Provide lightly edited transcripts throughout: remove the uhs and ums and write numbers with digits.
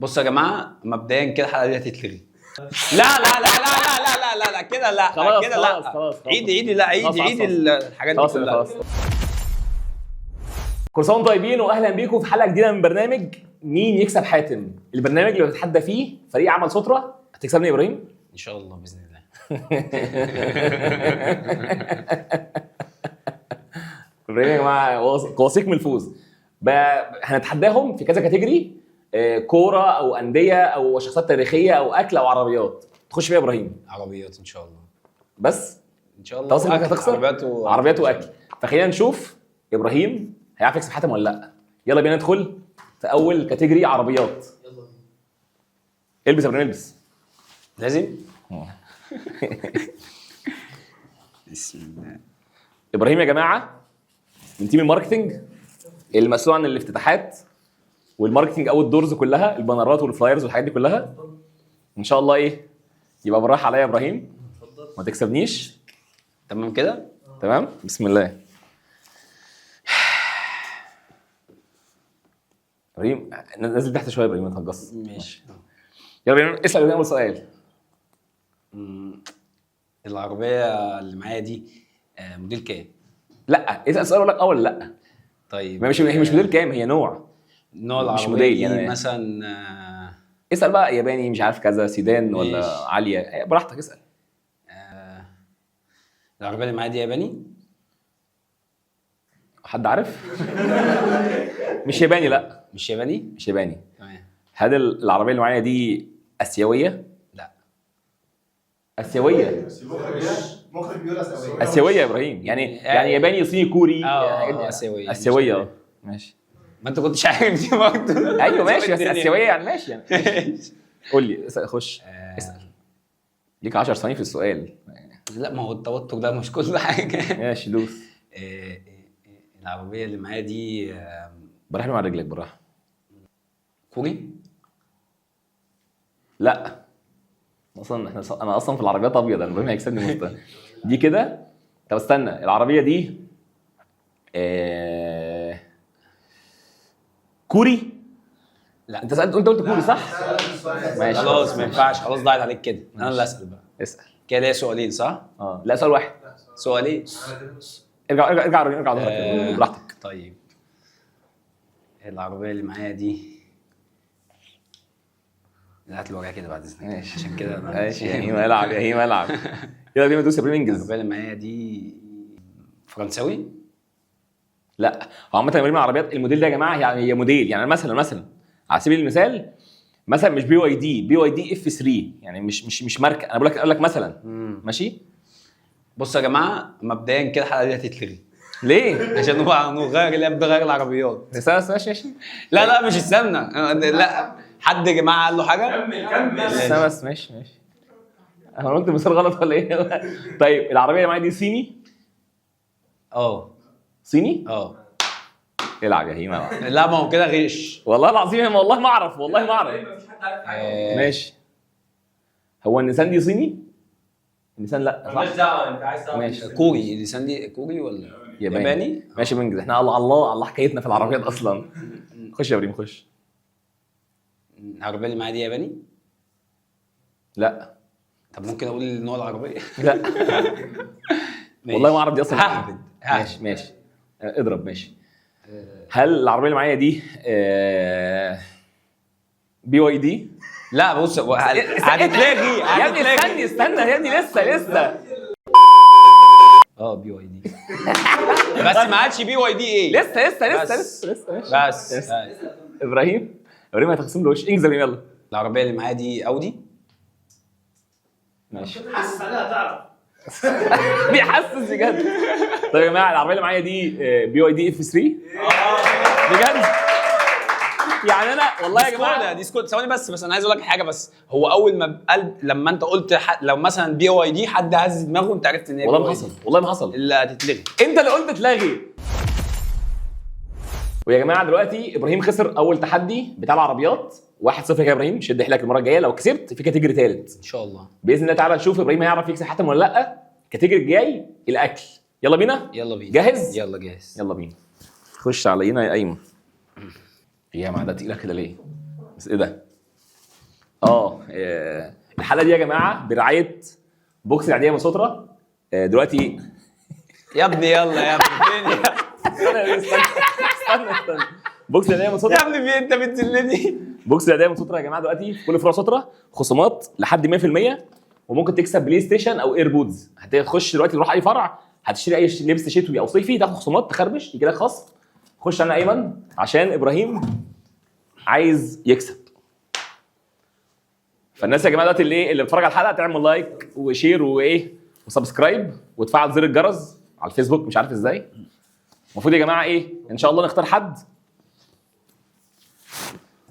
بصوا يا جماعه مبدئيا كده الحلقه دي هتتلغي. لا لا لا لا لا لا لا لا كده لا خلاص كده لا. خلاص عيد لا عيد الحاجات دي كلها. خلاص. كل سنه وانتم طيبين واهلا بيكم في حلقه جديده من برنامج مين يكسب حاتم، البرنامج اللي بتتحدى فيه فريق عمل سترة. هتكسبني يا ابراهيم ان شاء الله باذن الله. ابراهيم يا جماعه واثق من الفوز. هنتحداهم في كذا كاتيجوري، كوره او انديه او شخصيات تاريخيه او اكل او عربيات. تخش فيها يا ابراهيم؟ عربيات ان شاء الله. بس ان شاء الله. توصل انك هتخسر عربيات واكل. فخلينا نشوف ابراهيم هيعرف يكسب حاتم ولا لا. يلا بينا ندخل في اول كاتيجوري عربيات. يلا بينا. البس يا ابراهيم البس. لازم. بسم الله. ابراهيم يا جماعه من تيم الماركتنج المسؤول عن الافتتاحات والماركتنج او الدورز كلها، البانرات والفلايرز والحاجات دي كلها. ان شاء الله ايه يبقى بالراحه عليا يا ابراهيم، ما تكسبنيش. تمام كده. تمام بسم الله. ابراهيم نزل تحت شويه يا ابراهيم، ما تهجصش. ماشي. يلا بينا اسال اول سؤال. العربيه اللي معايا دي موديل كام؟ لا اسال سؤال اقول لك اه ولا لا. طيب هي مش موديل كام، هي نوع العربيه مش موديل دي يعني. مثلا اسال بقى ياباني مش عارف كذا، سيدان ولا ماشي. عاليه، براحتك اسال. العربيه اللي معايا دي ياباني؟ حد عارف؟ مش ياباني، لا مش ياباني؟ مش ياباني. تمام. هل العربيه اللي معايا دي اسيويه؟ لا. اسيويه؟ مخرج بيقول اسيويه. اسيويه يا ابراهيم، يعني ياباني صيني كوري. اسيويه. اسيويه ماشي. ما انت كنتش عارف دي برضه. ايوه ماشي بس اسيويه يعني ماشي يعني. قول لي اسال، خش اسال. ليك 10 ثواني في السؤال. لا ما هو التوتر ده مش كل حاجه. ماشي دوس. العربيه اللي معايا دي بالراحه مع رجلك بالراحه. كوري؟ لا اصلا انا اصلا في العربيات ابيض، انا ابراهيم هيكسبني مستوى دي كده. طب استنى، العربيه دي كوري؟ لا. انت سالت، قلت كوري صح؟ ماشي خلاص ما ينفعش، خلاص ضاعت عليك كده. انا اللي اسال بقى. اسال. كده ليا سؤالين صح؟ لا سؤال واحد. سؤالين. ارجع براحتك. طيب العربيه اللي معايا دي هات اللي ورايا كده بعد اذنك. ماشي عشان كده ماشي يا هيما العب يا هيما العب. يلا بينا ندوس يا ابراهيم انجز. العربيه اللي معايا دي فرنساوي؟ لا هو عامه ابراهيم العربيات الموديل ده يا جماعه يعني هي موديل، يعني مثلا على سبيل المثال مثلا مش بي واي دي اف 3، يعني مش ماركه. انا بقول لك مثلا ماشي. بصوا يا جماعه مبدئيا كده الحلقه دي هتتلغي. ليه؟ عشان هو نغير اللي بغير العربيات. ماشي. لا مش السمنه. لا حد يا جماعه قال له حاجه؟ كمل بس. ماشي انا قلت مثال غلط ولا ايه؟ طيب العربيه اللي معايا دي صيني؟ صيني؟ العب يا هيما. لا ما هو كده غش والله العظيم والله ما اعرف ماشي. هو النيسان دي صيني؟ النيسان لا صح؟ ماليش دعوه، انت عايز تعرف. ماشي. كوري اللسان دي كوري ولا ياباني؟ ماشي بنجز. احنا الله حكايتنا في العربيات اصلا. خش يا ابراهيم خش. العربيه اللي معايا دي ياباني؟ لا. طب ممكن اقول نوع العربيه؟ لا. والله ما اعرف دي اصلا. ههبد. ماشي اضرب. ماشي. هل العربيه اللي معايا دي بي واي دي؟ لا بص هتتلغي. يا ابني استنى يا ابني لسه. بي واي دي. بس ما عادش بي واي دي ايه؟ لسه بس ابراهيم هتخصم له وش. انجز يلا. العربيه اللي معايا دي اودي؟ ماشي. حاسس عليها تعرف. بيحسس بجد. طيب يا جماعه العربيه اللي معايا دي بي واي دي اف 3 بجد. يعني انا والله يا جماعه دي سكوت. ثواني بس انا عايز اقول لك حاجه. بس هو اول ما لما انت قلت لو مثلا بي واي دي حد هز دماغه انت عرفت ان هي والله ما حصل اللي هتتلغي. انت اللي قلت تلغي. ويا جماعه دلوقتي ابراهيم خسر اول تحدي بتاع العربيات 1-0 يا ابراهيم. شد حيلك المره الجايه، لو كسبت في كاتيجوري ثالث ان شاء الله باذن الله. تعالى نشوف ابراهيم هيعرف يكسب حاتم ولا لا. الكاتيجوري الجاي الاكل. يلا بينا. جاهز؟ يلا جاهز. يلا بينا. خش علينا يا ايمن. يا جماعه ده تقيله كده ليه؟ بس ايه ده؟ الحلقه دي يا جماعه برعايه بوكس العاديه من سترة. دلوقتي يا ابني يلا يا ابني فين استنى بوكس العاديه من يا سترة. ابني فين انت بتذلني؟ بوكس العاديه من سترة يا جماعه دلوقتي في كل فروع سترة خصومات لحد 100%، وممكن تكسب بلاي ستيشن او ايربودز. هتخش دلوقتي تروح اي فرع هتشتري اي لبس شتوي او صيفي تاخد خصومات تخربش يجي لك خصم. خش انا ايمن عشان ابراهيم عايز يكسب. فالناس يا جماعه دلوقتي اللي بتتفرج على الحلقه تعمل لايك وشير وايه وسبسكرايب وتفعل زر الجرس على الفيسبوك مش عارف ازاي. المفروض يا جماعه ايه ان شاء الله نختار حد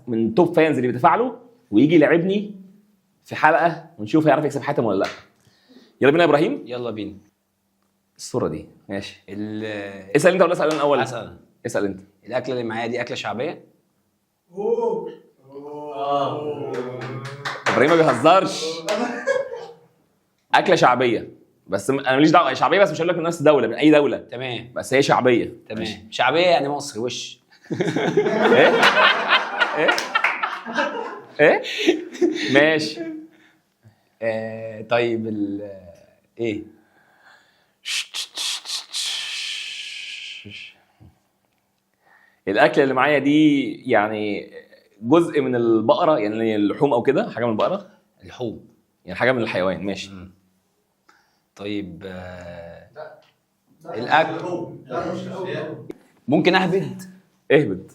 من توب فانز اللي بيتفاعلوا ويجي يلعبني في حلقه ونشوف هيعرف يكسب حاتم ولا لا. يلا بينا يا ابراهيم. يلا بينا. الصوره دي ماشي. اسال انت ولا اسال انا الاول؟ اسال انت. الاكله اللي معايا دي اكله شعبيه؟ ابراهيم ما بيهزرش. اكله شعبيه بس انا ماليش دعوه شعبيه، بس مش هقول لك من نفس الدوله، من اي دوله. تمام. بس هي شعبيه. تمام. شعبيه يعني مصري وش. ايه ايه ايه ماشي. طيب ايه الاكله اللي معايا دي يعني جزء من البقره، يعني اللحوم او كده، حاجه من البقره. اللحوم يعني حاجه من الحيوان. ماشي. طيب الاكل ممكن اهبد. اهبد.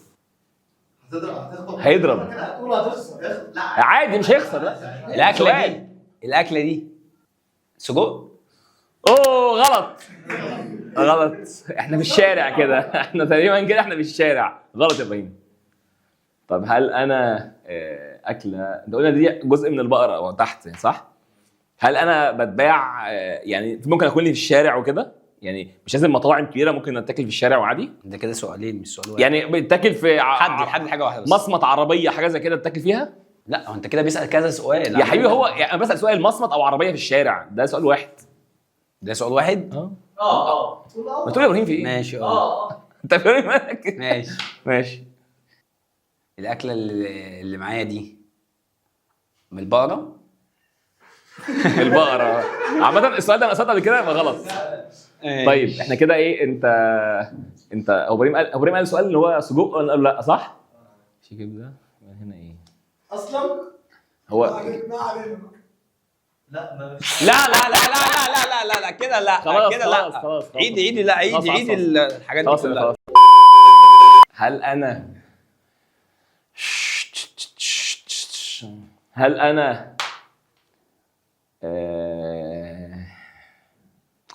هتخبط هيضرب. هتقول هتخسر. لا عادي مش هيخسر. لا الاكله دي سجق. اوه غلط غلط. احنا في الشارع كده. احنا تقريبا كده احنا في الشارع. غلط يا ابراهيم. طب هل انا اكله انت قلنا دي جزء من البقره او تحت صح؟ هل انا بتباع يعني ممكن اكون لي في الشارع وكده؟ يعني مش لازم مطاعم كبيره، ممكن اتاكل في الشارع وعادي. ده كده سؤالين مش سؤال واحد. يعني بتاكل في حد حاجه واحده بس. مصمت عربيه حاجه زي كده تتاكل فيها؟ لا هو انت كده بيسال كذا سؤال يا حبيبي هو يعني انا بسال سؤال مصمت او عربيه في الشارع ده سؤال واحد. ده سؤال واحد. ما تقول يا ابراهيم في ايه؟ ماشي انت فاهم مالك؟ ماشي ماشي. الاكله اللي معايا دي من البقره. البقره. عامه السؤال ده انا قصدت قبل كده يبقى غلط. طيب احنا كده ايه انت ابراهيم قال السؤال اللي هو سجق ولا لا صح؟ في كبده هنا ايه؟ اصلا هو ما علينا. لا ما لا كده لا خلاص كده لا. خلاص عيدي لا عيدي الحاجات دي كلها. هل انا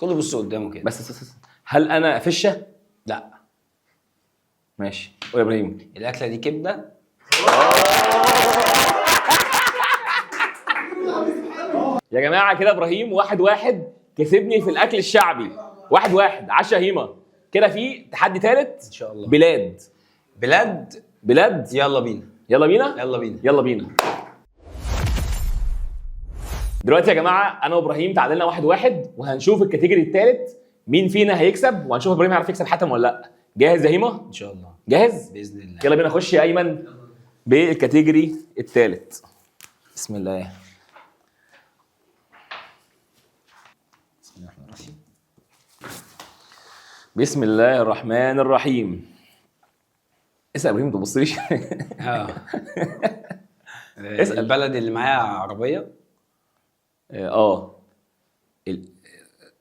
كله بص قدامه كده. بس هل انا فشه؟ لا. ماشي قول يا ابراهيم. الاكله دي كبده. يا جماعه كده ابراهيم 1-1 كسبني في الاكل الشعبي. 1-1 عشا هيما. كده في تحدي ثالث ان شاء الله. بلاد. يلا بينا. يلا بينا. دلوقتي يا جماعه انا وابراهيم تعادلنا 1-1 وهنشوف الكاتيجوري الثالث مين فينا هيكسب، وهنشوف ابراهيم هيعرف يكسب حاتم ولا لا. جاهز يا هيما؟ ان شاء الله جاهز باذن الله. يلا بينا نخش يا ايمن بالكاتيجوري الثالث. بسم الله. بسم الله الرحمن الرحيم. اسال ابراهيم ما تبصليش. اسال. البلد اللي معايا عربيه.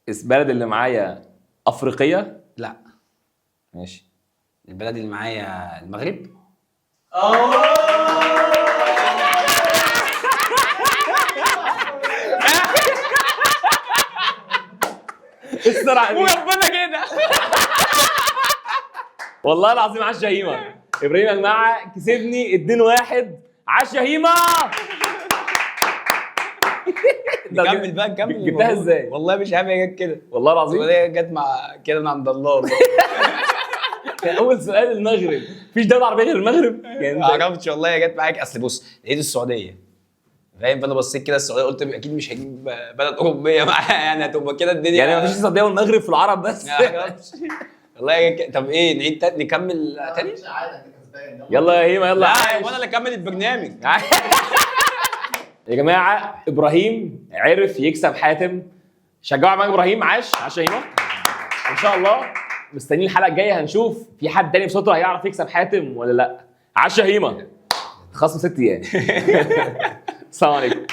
البلد اللي معايا افريقيه. لا. ماشي. البلد اللي معايا المغرب. السرعه دي وربنا كده. والله العظيم عاش هيما. ابراهيم يا جماعه كسبني 2-1. عاش هيما. نكمل بقى نكمل. جبتها ازاي؟ والله مش عارف هي جت كده. والله العظيم هي جت مع كده من عند الله. كان اول سؤال المغرب. مفيش دوله عربيه غير المغرب يعني. ما عرفتش والله هي جت معاك. اصل بص لقيت السعوديه فاهم، فانا بصيت كده السعوديه قلت اكيد مش هجيب بلد اوروبيه معاها يعني هتبقى كده الدنيا. يعني مفيش السعوديه والمغرب في العرب بس. والله طب ايه نعيد نكمل تاني؟ عادي انت كسبان. يلا يا هيما يلا. لا وانا اللي اكمل البرنامج. يا جماعه ابراهيم عرف يكسب حاتم. شجعوا معاك ابراهيم. عاش شهيمه. ان شاء الله مستنيين الحلقه الجايه هنشوف في حد تاني بصوته هيعرف يكسب حاتم ولا لا. عاش شهيمه. خصم 6 ايام. السلام عليكم.